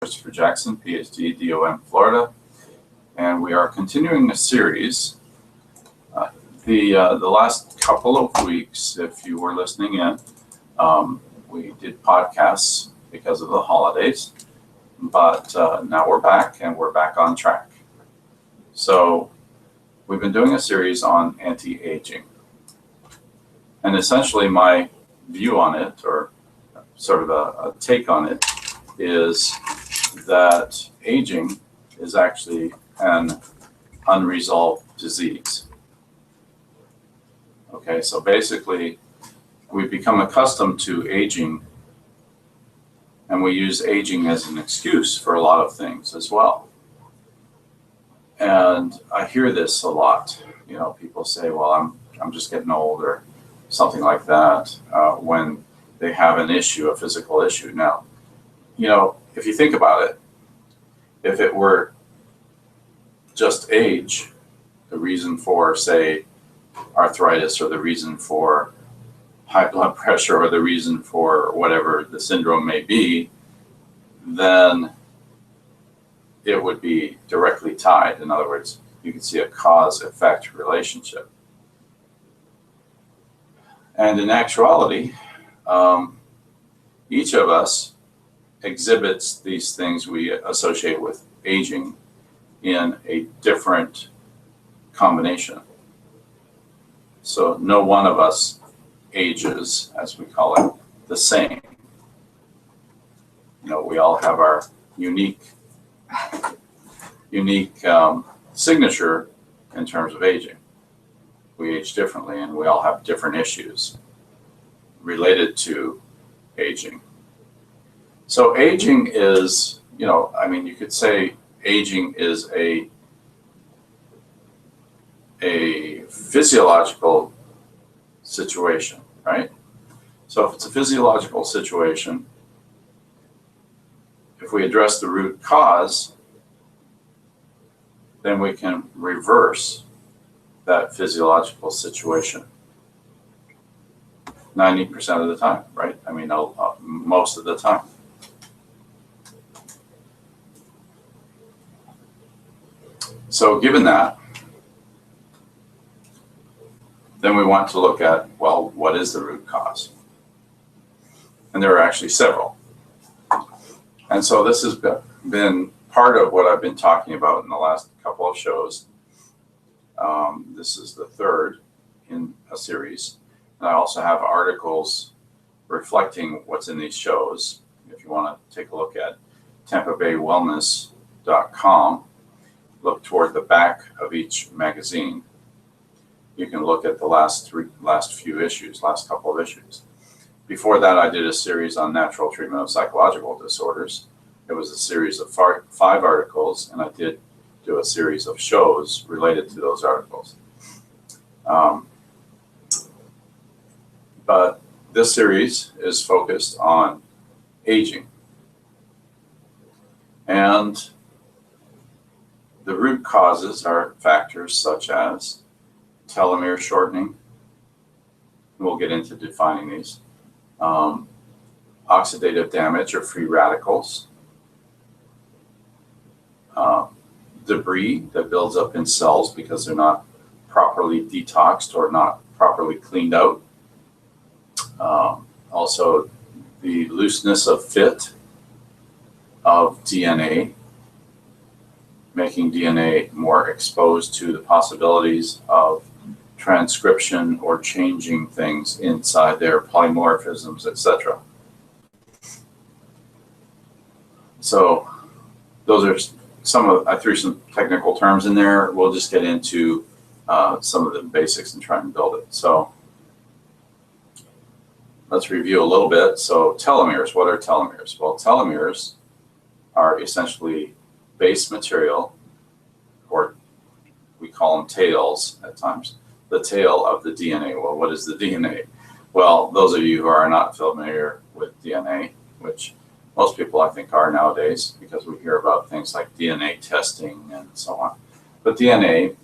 Christopher Jackson, PhD, DOM, Florida, and we are continuing a series. The last couple of weeks, if you were listening in, we did podcasts because of the holidays, but now we're back and we're back on track. So we've been doing a series on anti-aging, and essentially my view on it, or sort of a take on it, is that aging is actually an unresolved disease. Okay, so basically we've become accustomed to aging, and we use aging as an excuse for a lot of things as well. And I hear this a lot. You know, people say, well, I'm just getting old, or something like that, when they have an issue, a physical issue. Now, you know, if you think about it, if it were just age, the reason for, say, arthritis, or the reason for high blood pressure, or the reason for whatever the syndrome may be, then it would be directly tied. In other words, you can see a cause-effect relationship. And in actuality, each of us exhibits these things we associate with aging in a different combination. So no one of us ages, as we call it, the same. You know, we all have our unique signature in terms of aging. We age differently, and we all have different issues related to aging. So aging is, you know, I mean, you could say aging is a physiological situation, right? So if it's a physiological situation, if we address the root cause, then we can reverse that physiological situation 90% of the time, right? I mean, most of the time. So given that, then we want to look at, well, what is the root cause? And there are actually several. And so this has been part of what I've been talking about in the last couple of shows. This is the third in a series. And I also have articles reflecting what's in these shows. If you want to take a look at tampabaywellness.com, look toward the back of each magazine. You can look at the last couple of issues. Before that, I did a series on natural treatment of psychological disorders. It was a series of 5 articles, and I did do a series of shows related to those articles. But this series is focused on aging. And the root causes are factors such as telomere shortening. We'll get into defining these. Oxidative damage or free radicals. Debris that builds up in cells because they're not properly detoxed or not properly cleaned out. Also, the looseness of fit of DNA, making DNA more exposed to the possibilities of transcription or changing things inside their polymorphisms, etc. So those are I threw some technical terms in there. We'll just get into some of the basics and try and build it. So let's review a little bit. So telomeres, what are telomeres? Well, telomeres are essentially base material, or we call them tails at times, the tail of the DNA. Well, what is the DNA? Well, those of you who are not familiar with DNA, which most people I think are nowadays, because we hear about things like DNA testing and so on. But DNA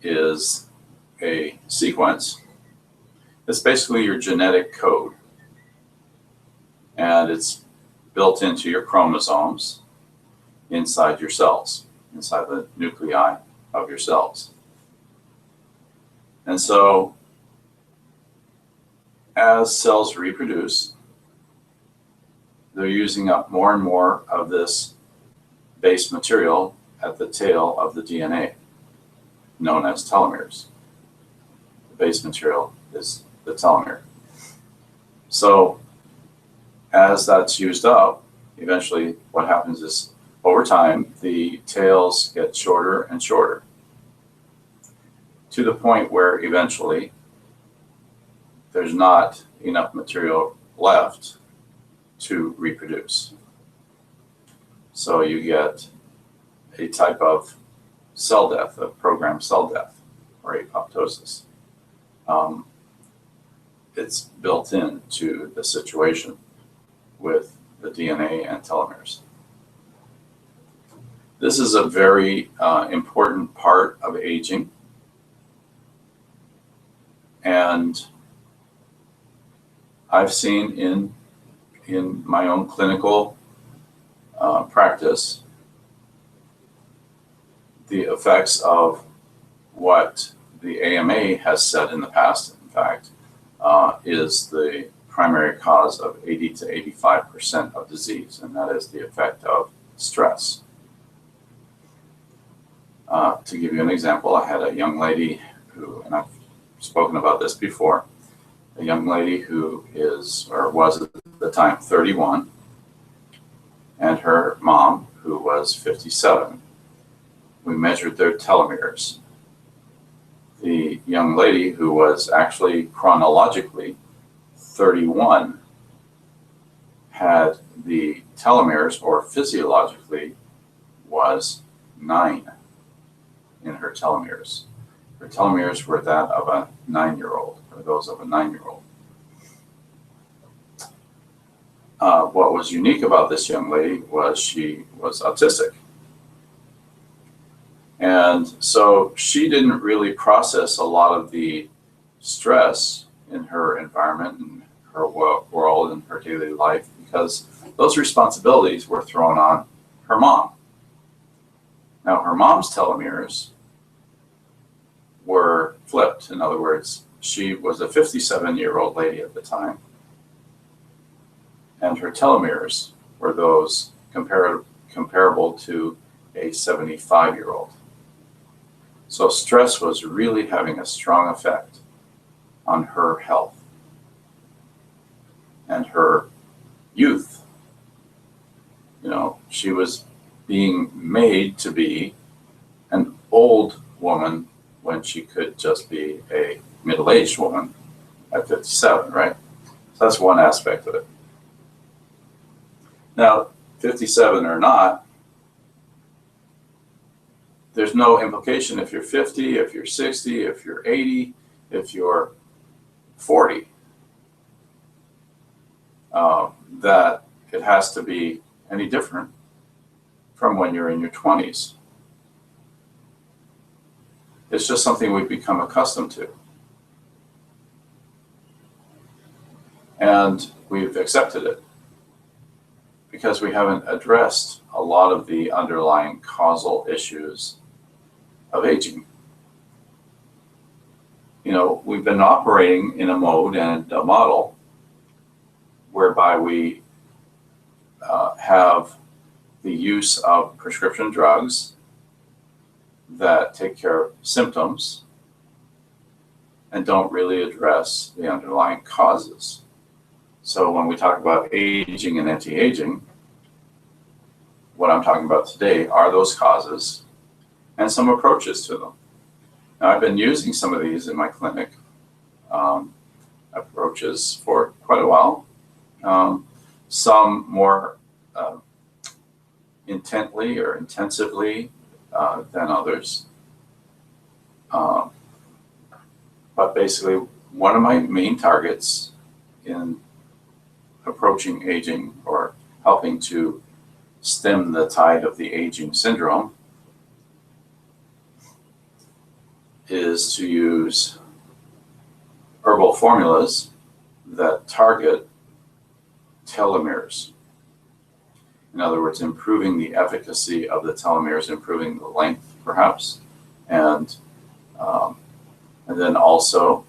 is a sequence. It's basically your genetic code. And it's built into your chromosomes inside your cells, inside the nuclei of your cells. And so as cells reproduce, they're using up more and more of this base material at the tail of the DNA, known as telomeres. The base material is the telomere. So as that's used up, eventually what happens is over time, the tails get shorter and shorter to the point where eventually there's not enough material left to reproduce. So you get a type of cell death, a programmed cell death, or apoptosis. It's built into the situation with the DNA and telomeres. This is a very important part of aging. And I've seen in my own clinical practice the effects of what the AMA has said in the past, in fact, is the primary cause of 80 to 85% of disease, and that is the effect of stress. To give you an example, I had a young lady who, and I've spoken about this before, a young lady who is, or was at the time, 31, and her mom, who was 57. We measured their telomeres. The young lady, who was actually chronologically 31, had the telomeres, or physiologically, was 9 in her telomeres. Her telomeres were that of a 9-year-old, or those of a 9-year-old. What was unique about this young lady was she was autistic. And so she didn't really process a lot of the stress in her environment and her world and her daily life, because those responsibilities were thrown on her mom. Now, her mom's telomeres were flipped. In other words, she was a 57-year-old lady at the time, and her telomeres were those comparable to a 75-year-old. So stress was really having a strong effect on her health and her youth. You know, she was being made to be an old woman when she could just be a middle-aged woman at 57, right? So that's one aspect of it. Now, 57 or not, there's no implication if you're 50, if you're 60, if you're 80, if you're 40, that it has to be any different from when you're in your 20s. It's just something we've become accustomed to. And we've accepted it because we haven't addressed a lot of the underlying causal issues of aging. You know, we've been operating in a mode and a model whereby we have the use of prescription drugs that take care of symptoms and don't really address the underlying causes. So when we talk about aging and anti-aging, what I'm talking about today are those causes and some approaches to them. Now, I've been using some of these in my clinic approaches for quite a while. Some more intently or intensively than others. But basically, one of my main targets in approaching aging or helping to stem the tide of the aging syndrome is to use herbal formulas that target telomeres. In other words, improving the efficacy of the telomeres, improving the length, perhaps, and then also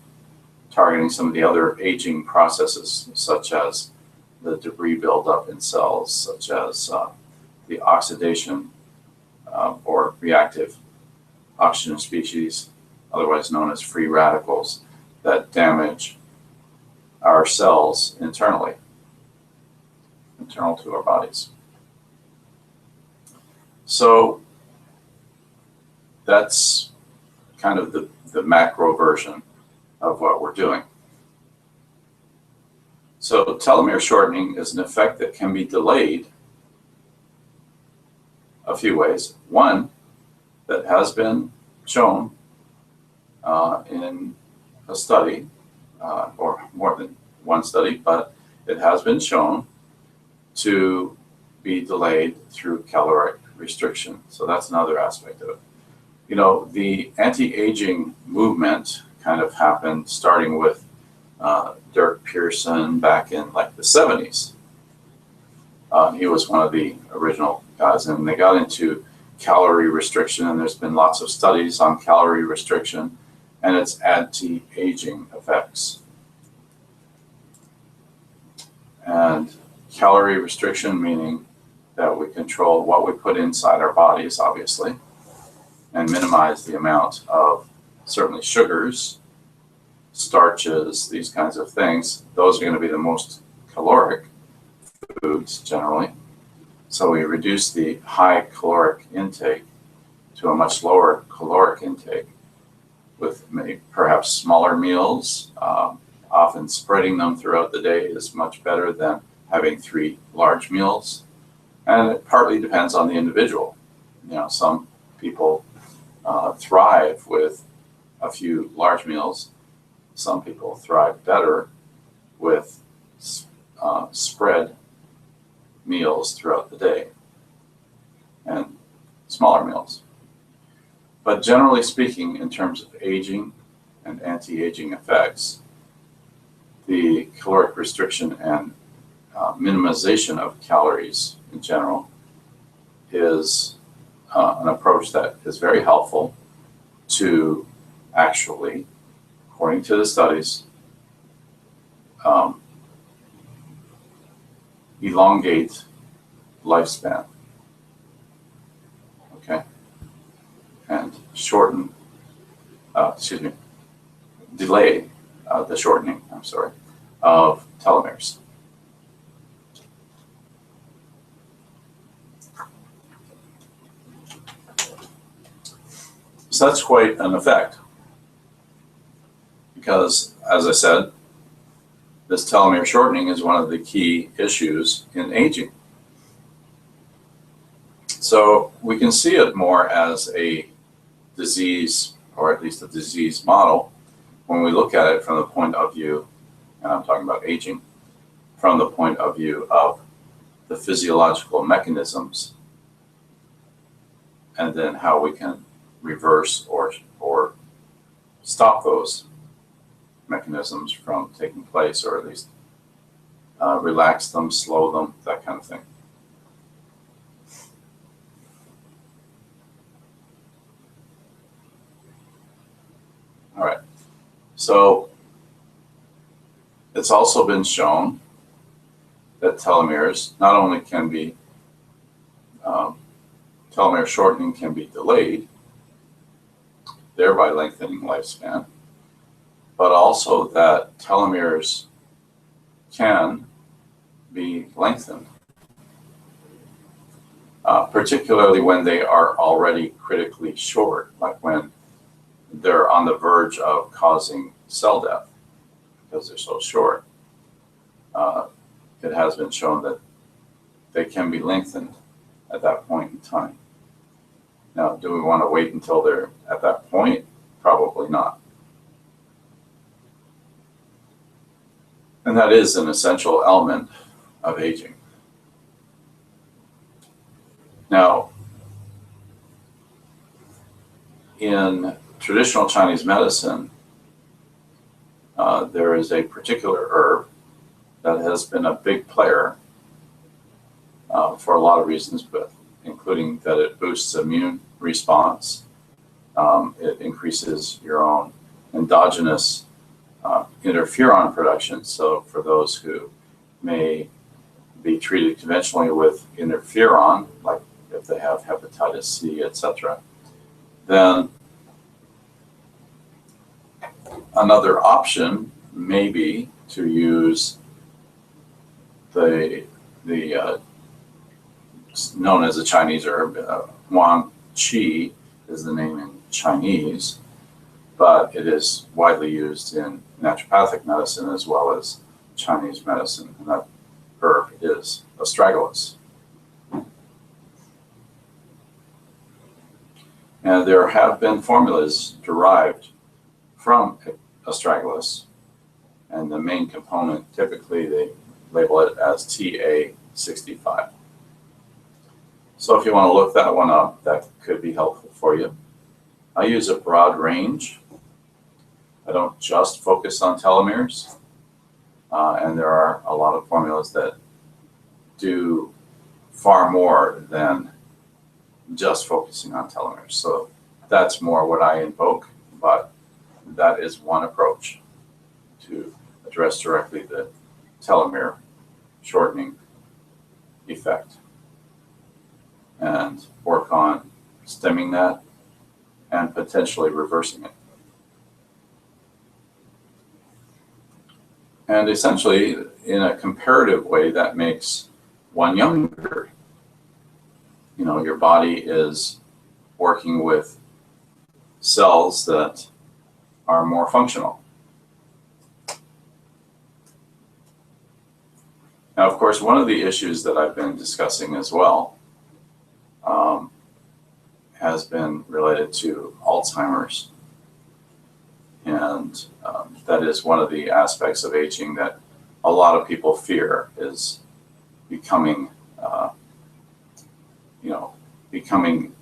targeting some of the other aging processes, such as the debris buildup in cells, such as the oxidation or reactive oxygen species, otherwise known as free radicals, that damage our cells internally, internal to our bodies. So that's kind of the macro version of what we're doing. So telomere shortening is an effect that can be delayed a few ways. One that has been shown in a study, or more than one study, but it has been shown to be delayed through caloric restriction. So that's another aspect of it. You know, the anti-aging movement kind of happened starting with Dirk Pearson back in like the 70s. He was one of the original guys, and they got into calorie restriction, and there's been lots of studies on calorie restriction and its anti-aging effects. And calorie restriction meaning that we control what we put inside our bodies, obviously, and minimize the amount of certainly sugars, starches, these kinds of things. Those are going to be the most caloric foods generally. So we reduce the high caloric intake to a much lower caloric intake with maybe perhaps smaller meals. Often spreading them throughout the day is much better than having 3 large meals. And it partly depends on the individual. You know, some people thrive with a few large meals. Some people thrive better with spread meals throughout the day and smaller meals. But generally speaking, in terms of aging and anti-aging effects, the caloric restriction and minimization of calories in general is an approach that is very helpful to actually, according to the studies, elongate lifespan, okay, and shorten, delay the shortening, of telomeres. So that's quite an effect because, as I said, this telomere shortening is one of the key issues in aging. So we can see it more as a disease, or at least a disease model, when we look at it from the point of view, and I'm talking about aging, from the point of view of the physiological mechanisms, and then how we can reverse or stop those mechanisms from taking place, or at least relax them, slow them, that kind of thing. All right, so it's also been shown that telomeres not only can be, telomere shortening can be delayed, thereby lengthening lifespan, but also that telomeres can be lengthened, particularly when they are already critically short, like when they're on the verge of causing cell death because they're so short. It has been shown that they can be lengthened at that point in time. Now, do we want to wait until they're at that point? Probably not. And that is an essential element of aging. Now, in traditional Chinese medicine, there is a particular herb that has been a big player for a lot of reasons, but including that it boosts immune response. It increases your own endogenous interferon production. So for those who may be treated conventionally with interferon, like if they have hepatitis C, etc., then another option may be to use the known as a Chinese herb, Huang Qi is the name in Chinese, but it is widely used in naturopathic medicine as well as Chinese medicine, and that herb is astragalus. And there have been formulas derived from astragalus, and the main component, typically they label it as TA65. So if you want to look that one up, that could be helpful for you. I use a broad range. I don't just focus on telomeres, and there are a lot of formulas that do far more than just focusing on telomeres. So that's more what I invoke, but that is one approach to address directly the telomere shortening effect and work on stemming that and potentially reversing it. And essentially, in a comparative way, that makes one younger. You know, your body is working with cells that are more functional. Now, of course, one of the issues that I've been discussing as well has been related to Alzheimer's. And that is one of the aspects of aging that a lot of people fear is becoming, becoming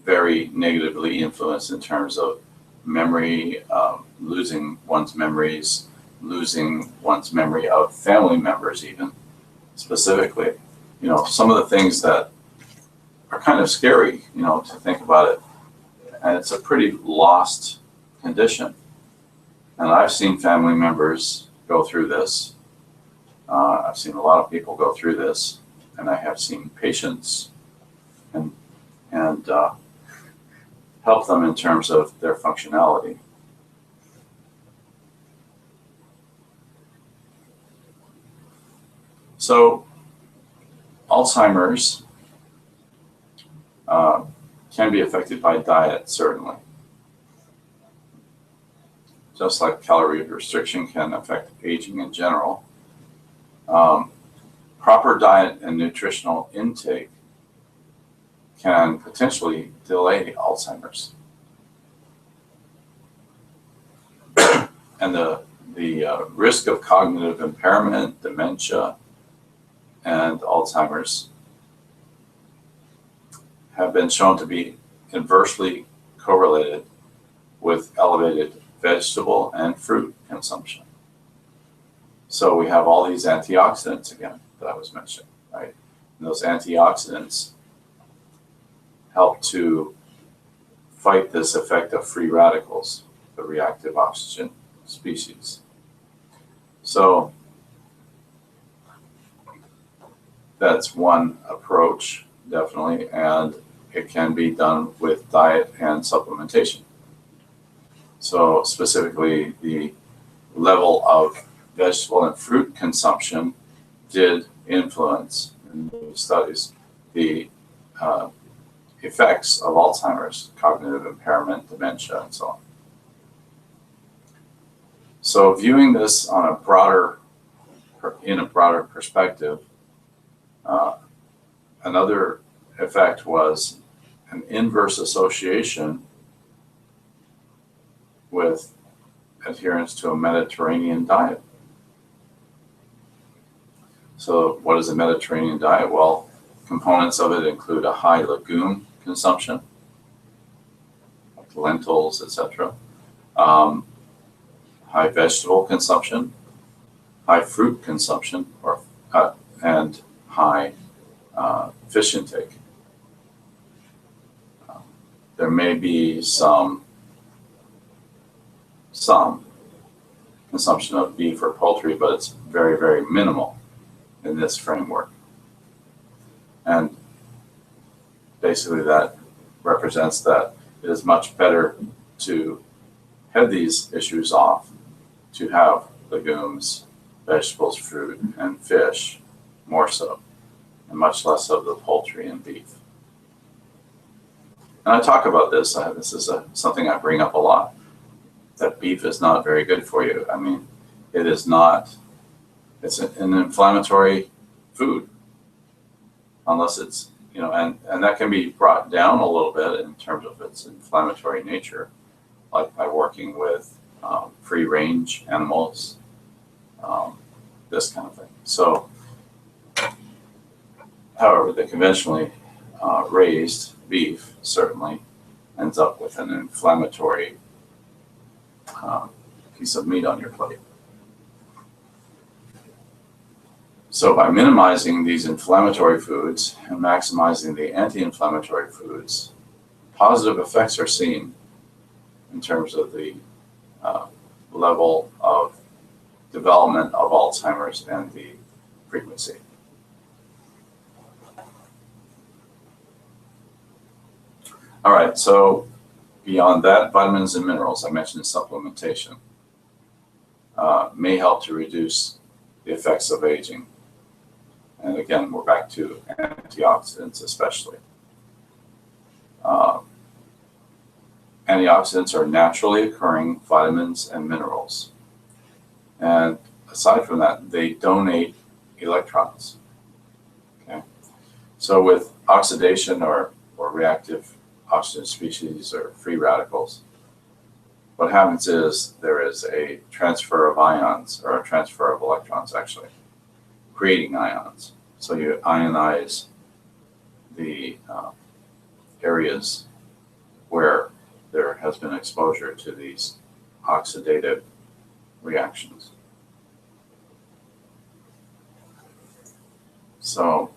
very negatively influenced in terms of memory, losing one's memories, losing one's memory of family members even, specifically. You know, some of the things that are kind of scary, you know, to think about it. And it's a pretty lost condition. And I've seen family members go through this. I've seen a lot of people go through this, and I have seen patients and help them in terms of their functionality. So Alzheimer's can be affected by diet, certainly. Just like calorie restriction can affect aging in general. Proper diet and nutritional intake can potentially delay Alzheimer's. And the risk of cognitive impairment, dementia, and Alzheimer's have been shown to be inversely correlated with elevated vegetable and fruit consumption. So we have all these antioxidants again that I was mentioning, right? And those antioxidants help to fight this effect of free radicals, the reactive oxygen species. So that's one approach, definitely, and it can be done with diet and supplementation. So specifically, the level of vegetable and fruit consumption did influence, in these studies, the effects of Alzheimer's, cognitive impairment, dementia, and so on. So viewing this on in a broader perspective, another effect was an inverse association with adherence to a Mediterranean diet. So what is a Mediterranean diet? Well, components of it include a high legume consumption, like lentils, etc., high vegetable consumption, high fruit consumption, and high fish intake. There may be some consumption of beef or poultry, but it's very, very minimal in this framework. And basically that represents that it is much better to head these issues off, to have legumes, vegetables, fruit, and fish more so, and much less of the poultry and beef. And I talk about this, this is something I bring up a lot, that beef is not very good for you. I mean, it is not, it's an inflammatory food, unless it's, you know, and that can be brought down a little bit in terms of its inflammatory nature, like by working with free range animals, this kind of thing. So, however, the conventionally raised beef certainly ends up with an inflammatory piece of meat on your plate. So by minimizing these inflammatory foods and maximizing the anti-inflammatory foods, positive effects are seen in terms of the level of development of Alzheimer's and the frequency. All right, so beyond that, vitamins and minerals, I mentioned supplementation, may help to reduce the effects of aging. And again, we're back to antioxidants especially. Antioxidants are naturally occurring vitamins and minerals. And aside from that, they donate electrons. Okay? So with oxidation or reactive oxygen species or free radicals, what happens is there is a transfer of ions, or a transfer of electrons actually, creating ions. So you ionize the areas where there has been exposure to these oxidative reactions. So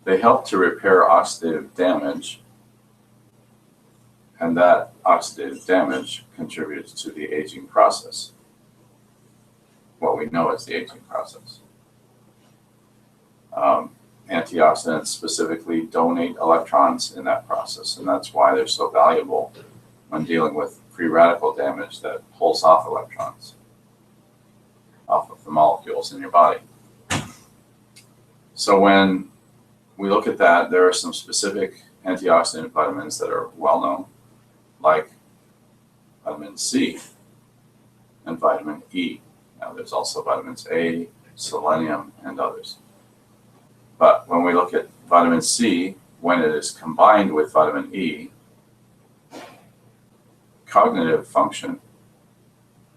they help to repair oxidative damage, and that oxidative damage contributes to the aging process, what we know as the aging process. Antioxidants specifically donate electrons in that process, and that's why they're so valuable when dealing with free radical damage that pulls off electrons off of the molecules in your body. So when we look at that, there are some specific antioxidant vitamins that are well known, like vitamin C and vitamin E. Now there's also vitamins A, selenium, and others. But when we look at vitamin C, when it is combined with vitamin E, cognitive function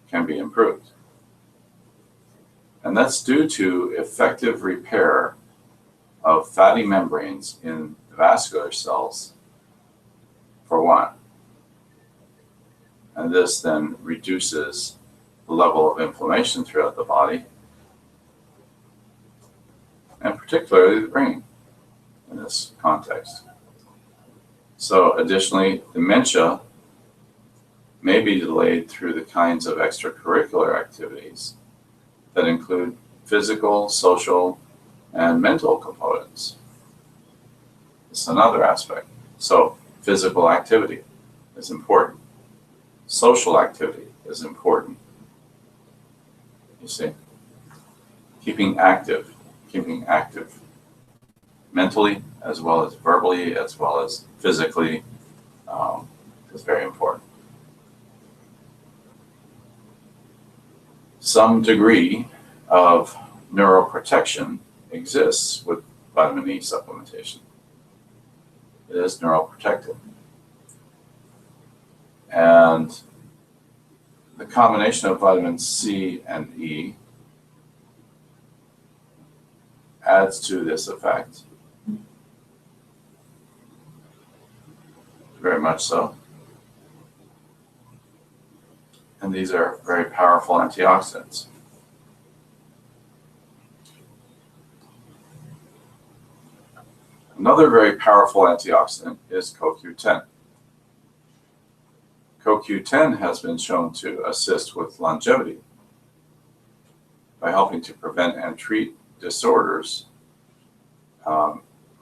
can be improved. And that's due to effective repair of fatty membranes in the vascular cells, for one. And this then reduces the level of inflammation throughout the body, and particularly the brain in this context. So additionally, dementia may be delayed through the kinds of extracurricular activities that include physical, social, and mental components. It's another aspect. So physical activity is important. Social activity is important. You see, keeping active mentally as well as verbally as well as physically is very important. Some degree of neuroprotection exists with vitamin E supplementation. It is neuroprotective. And the combination of vitamin C and E adds to this effect. Very much so. And these are very powerful antioxidants. Another very powerful antioxidant is CoQ10. CoQ10 has been shown to assist with longevity by helping to prevent and treat disorders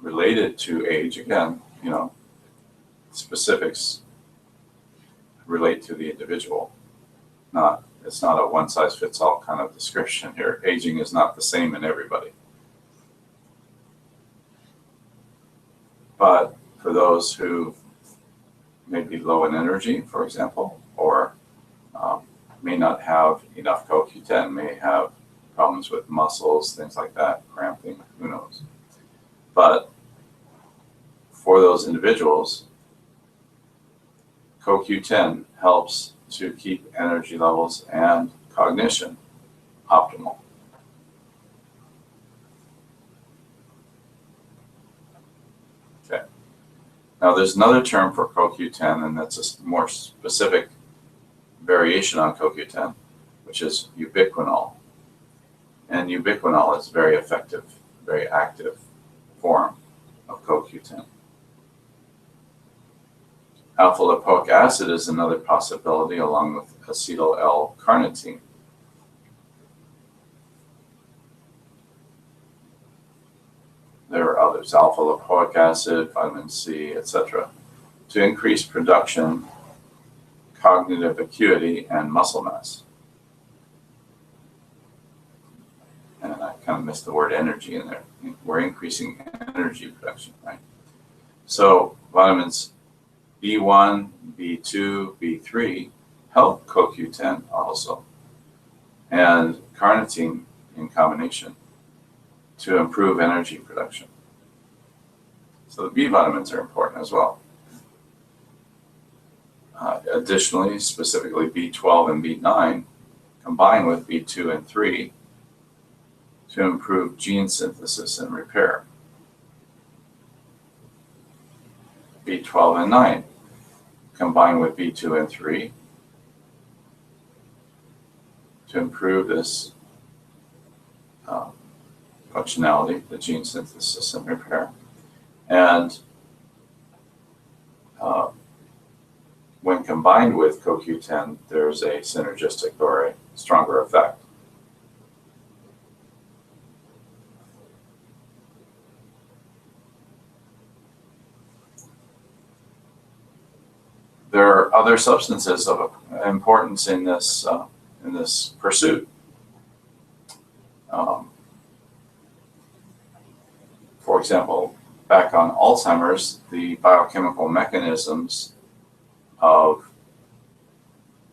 related to age. Again, specifics relate to the individual. It's not a one-size-fits-all kind of description here. Aging is not the same in everybody. But for those who may be low in energy, for example, or may not have enough CoQ10, may have problems with muscles, things like that, cramping, who knows. But for those individuals, CoQ10 helps to keep energy levels and cognition optimal. Okay. Now there's another term for CoQ10, and that's a more specific variation on CoQ10, which is ubiquinol. And ubiquinol is very effective, very active form of CoQ10. Alpha-lipoic acid is another possibility, along with acetyl L-carnitine. There are others, alpha-lipoic acid, vitamin C, etc., to increase production, cognitive acuity, and muscle mass. And I kind of missed the word energy in there. We're increasing energy production, right? So vitamins B1, B2, B3 help CoQ10 also, and carnitine in combination to improve energy production. So the B vitamins are important as well. Additionally, specifically B12 and B9 combine with B2 and 3 to improve gene synthesis and repair. B12 and 9 combine with B2 and 3 to improve this functionality, the gene synthesis and repair. And when combined with CoQ10, there's a synergistic or a stronger effect. There are other substances of importance in this pursuit. For example, back on Alzheimer's, the biochemical mechanisms of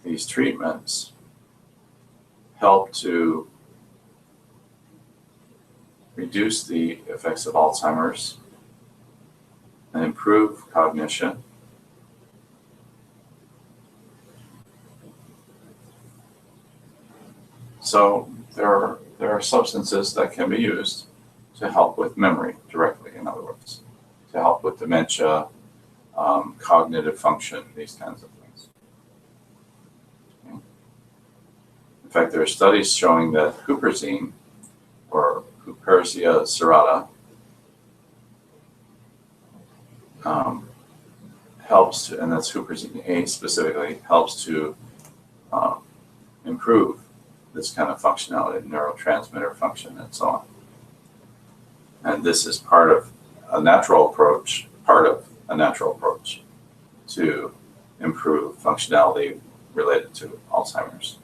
these treatments help to reduce the effects of Alzheimer's and improve cognition. So there are substances that can be used to help with memory directly, in other words, to help with dementia, cognitive function, these kinds of things. Okay. In fact, there are studies showing that huperzine, or Huperzia serrata, helps to, and that's huperzine A specifically, helps to improve this kind of functionality, neurotransmitter function, and so on. And this is part of a natural approach to improve functionality related to Alzheimer's.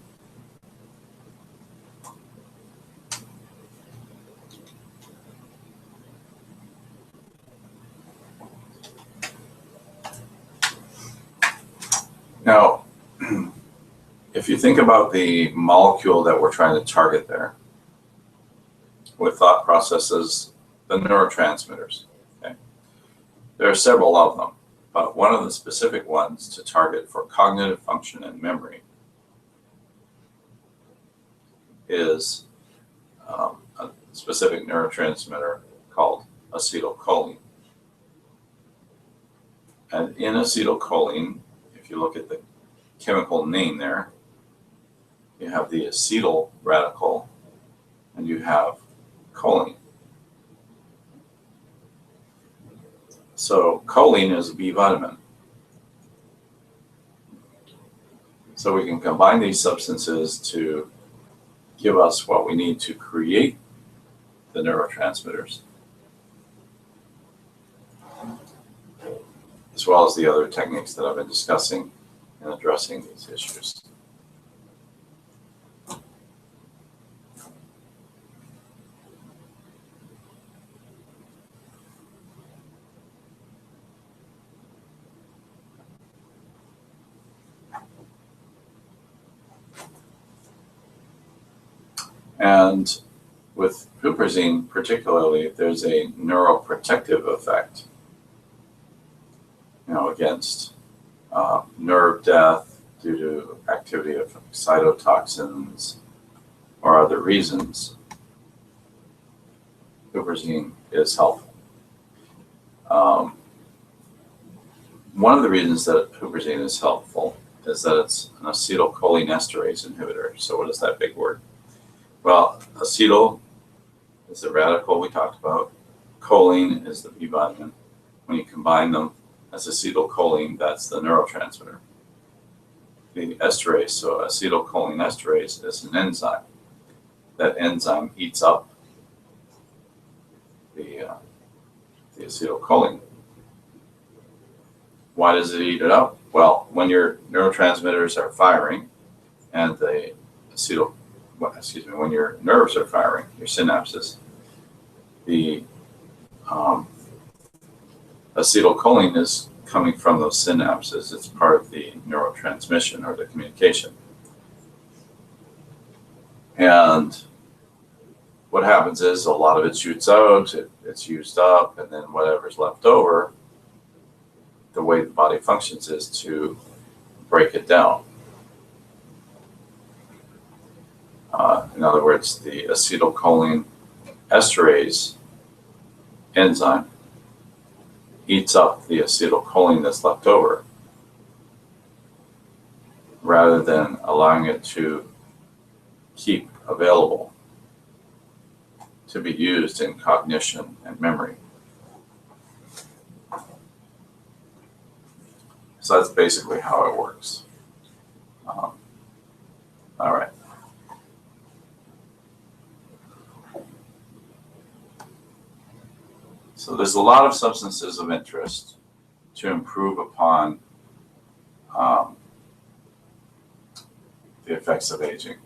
Now, if you think about the molecule that we're trying to target there, with thought processes, the neurotransmitters, okay? There are several of them, but one of the specific ones to target for cognitive function and memory is a specific neurotransmitter called acetylcholine. And in acetylcholine, if you look at the chemical name there, you have the acetyl radical and you have choline. So choline is a B vitamin. So we can combine these substances to give us what we need to create the neurotransmitters, as well as the other techniques that I've been discussing in addressing these issues. And with huperzine particularly, there's a neuroprotective effect, against nerve death due to activity of cytotoxins or other reasons. Huperzine is helpful. One of the reasons that huperzine is helpful is that it's an acetylcholinesterase inhibitor. So what is that big word? Well, acetyl is the radical we talked about. Choline is the B vitamin. When you combine them as acetylcholine, that's the neurotransmitter. The esterase, so acetylcholinesterase, is an enzyme. That enzyme eats up the acetylcholine. Why does it eat it up? Well, when your neurotransmitters are firing and when your nerves are firing, your synapses, the acetylcholine is coming from those synapses. It's part of the neurotransmission or the communication. And what happens is a lot of it shoots out, it's used up, and then whatever's left over, the way the body functions is to break it down. In other words, the acetylcholine esterase enzyme eats up the acetylcholine that's left over rather than allowing it to keep available to be used in cognition and memory. So that's basically how it works. All right. So there's a lot of substances of interest to improve upon the effects of aging.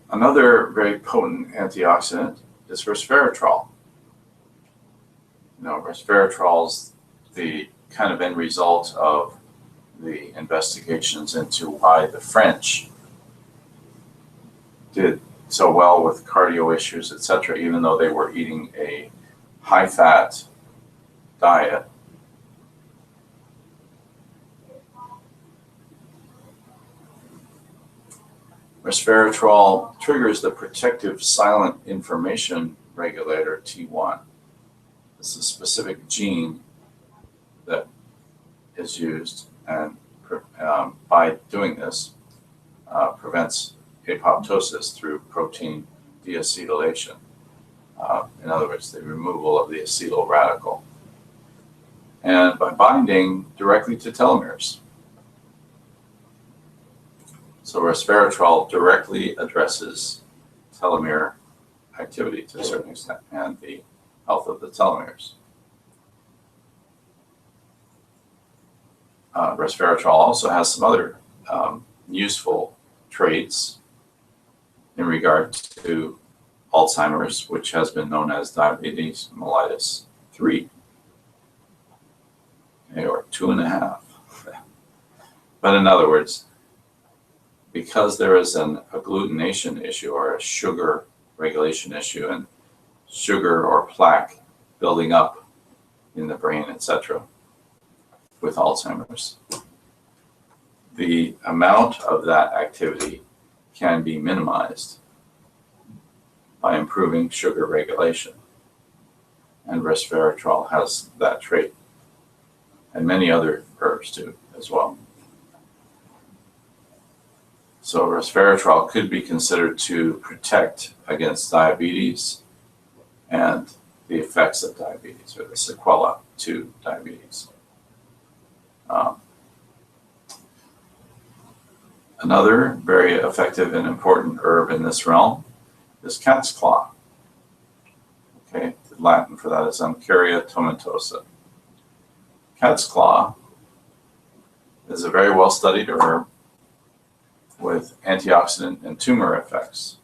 Another very potent antioxidant is resveratrol. Resveratrol is the kind of end result of the investigations into why the French did so well with cardio issues, etc., even though they were eating a high-fat diet. Resveratrol triggers the protective silent information regulator T1. It's a specific gene that is used, and by doing this, prevents apoptosis through protein deacetylation. In other words, the removal of the acetyl radical. And by binding directly to telomeres. So resveratrol directly addresses telomere activity to a certain extent and the health of the telomeres. Resveratrol also has some other useful traits in regard to Alzheimer's, which has been known as diabetes mellitus 3, or 2.5. But in other words, because there is an agglutination issue or a sugar regulation issue and sugar or plaque building up in the brain, etc., with Alzheimer's, the amount of that activity can be minimized by improving sugar regulation. And resveratrol has that trait, and many other herbs do as well. So resveratrol could be considered to protect against diabetes and the effects of diabetes, or the sequela to diabetes. Another very effective and important herb in this realm is cat's claw. Okay, the Latin for that is Uncaria tomentosa. Cat's claw is a very well-studied herb with antioxidant and tumor effects,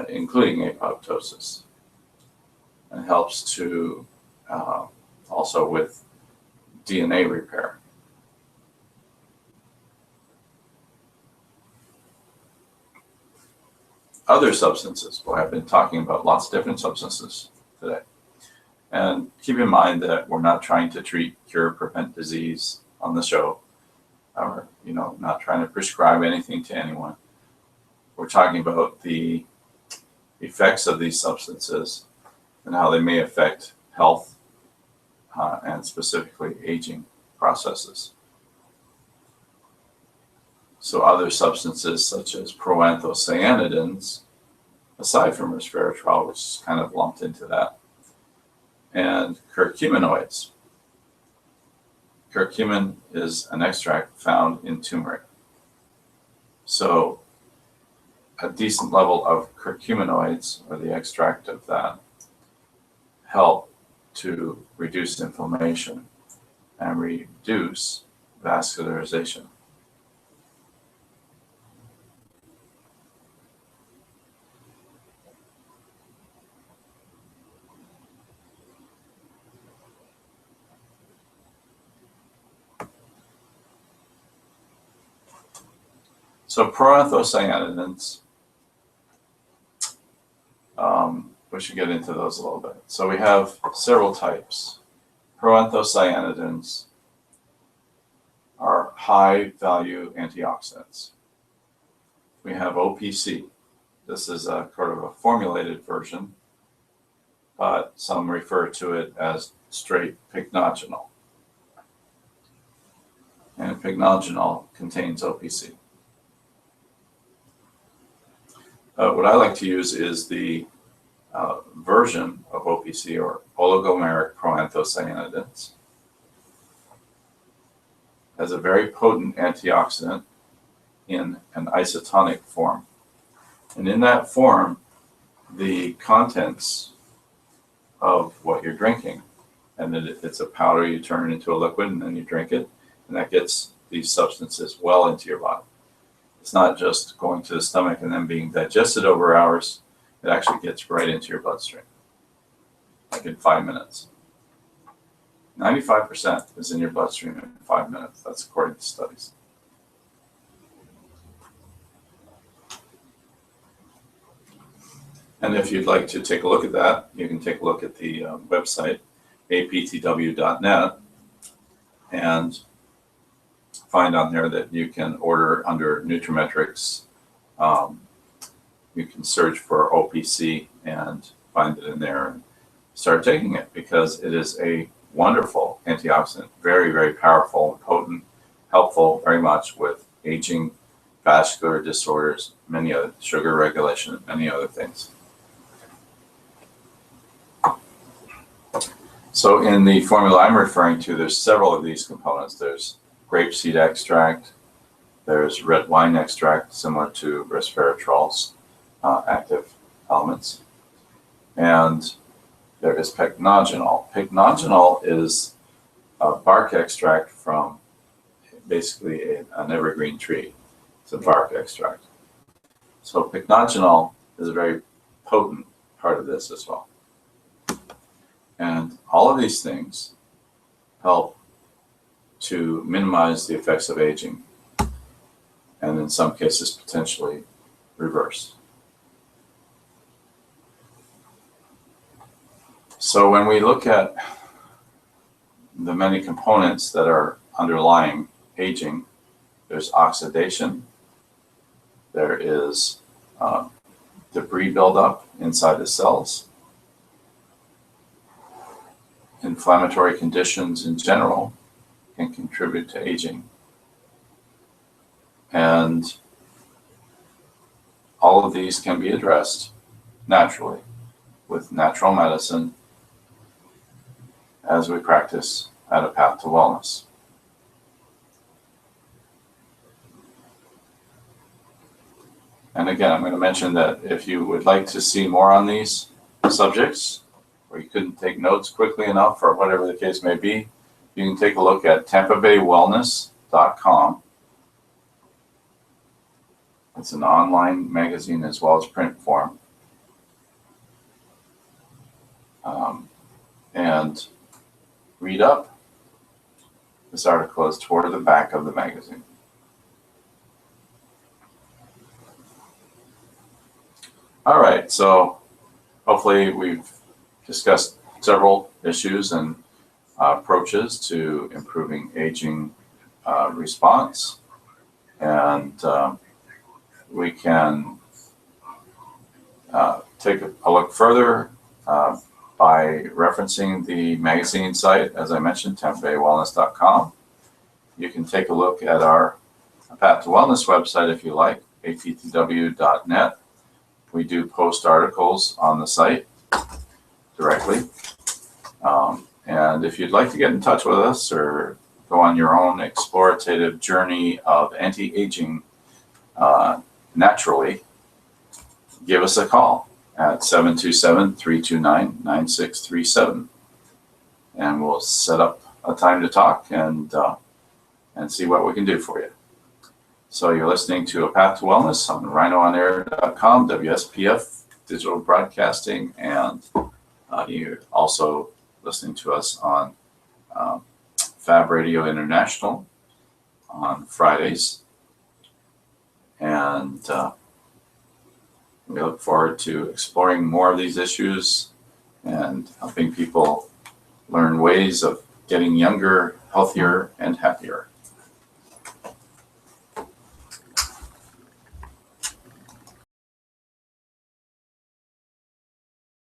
including apoptosis, and helps to also with DNA repair. Other substances, well, I've been talking about lots of different substances today. And keep in mind that we're not trying to treat, cure, prevent disease on the show, or not trying to prescribe anything to anyone. We're talking about the effects of these substances and how they may affect health and specifically aging processes. So other substances such as proanthocyanidins, aside from resveratrol, which is kind of lumped into that, and curcuminoids. Curcumin is an extract found in turmeric. So a decent level of curcuminoids, or the extract of that, help to reduce inflammation and reduce vascularization. So proanthocyanidins, we should get into those a little bit. So we have several types. Proanthocyanidins are high-value antioxidants. We have OPC. This is a sort of a formulated version, but some refer to it as straight pycnogenol. And pycnogenol contains OPC. What I like to use is the version of OPC, or oligomeric proanthocyanidins. Has a very potent antioxidant in an isotonic form. And in that form, the contents of what you're drinking, and then it's a powder, you turn it into a liquid and then you drink it, and that gets these substances well into your body. It's not just going to the stomach and then being digested over hours. It actually gets right into your bloodstream, like in 5 minutes. 95% is in your bloodstream in 5 minutes. That's according to studies. And if you'd like to take a look at that, you can take a look at the website, aptw.net, and find on there that you can order under Nutrimetrics. You can search for OPC and find it in there and start taking it, because it is a wonderful antioxidant, very, very powerful and potent, helpful very much with aging, vascular disorders, many other, sugar regulation, and many other things. So in the formula I'm referring to, there's several of these components. There's grapeseed extract, there's red wine extract, similar to resveratrol's active elements, and there is pycnogenol. Pycnogenol is a bark extract from basically an evergreen tree. It's a bark extract. So pycnogenol is a very potent part of this as well. And all of these things help to minimize the effects of aging, and in some cases potentially reverse. So when we look at the many components that are underlying aging, there's oxidation, there is debris buildup inside the cells, inflammatory conditions in general can contribute to aging, And all of these can be addressed naturally with natural medicine as we practice at A Path to Wellness. And again, I'm going to mention that if you would like to see more on these subjects, or you couldn't take notes quickly enough, or whatever the case may be, you can take a look at tampabaywellness.com. It's an online magazine as well as print form. And read up. This article is toward the back of the magazine. All right, so hopefully we've discussed several issues and approaches to improving aging response. And we can take a look further by referencing the magazine site, as I mentioned, tampabaywellness.com. You can take a look at our Path to Wellness website if you like, aptw.net. We do post articles on the site directly. And if you'd like to get in touch with us or go on your own explorative journey of anti-aging naturally, give us a call at 727-329-9637. And we'll set up a time to talk and see what we can do for you. So you're listening to A Path to Wellness on rhinoonair.com, WSPF Digital Broadcasting, and you're also listening to us on Fab Radio International on Fridays. And we look forward to exploring more of these issues and helping people learn ways of getting younger, healthier, and happier.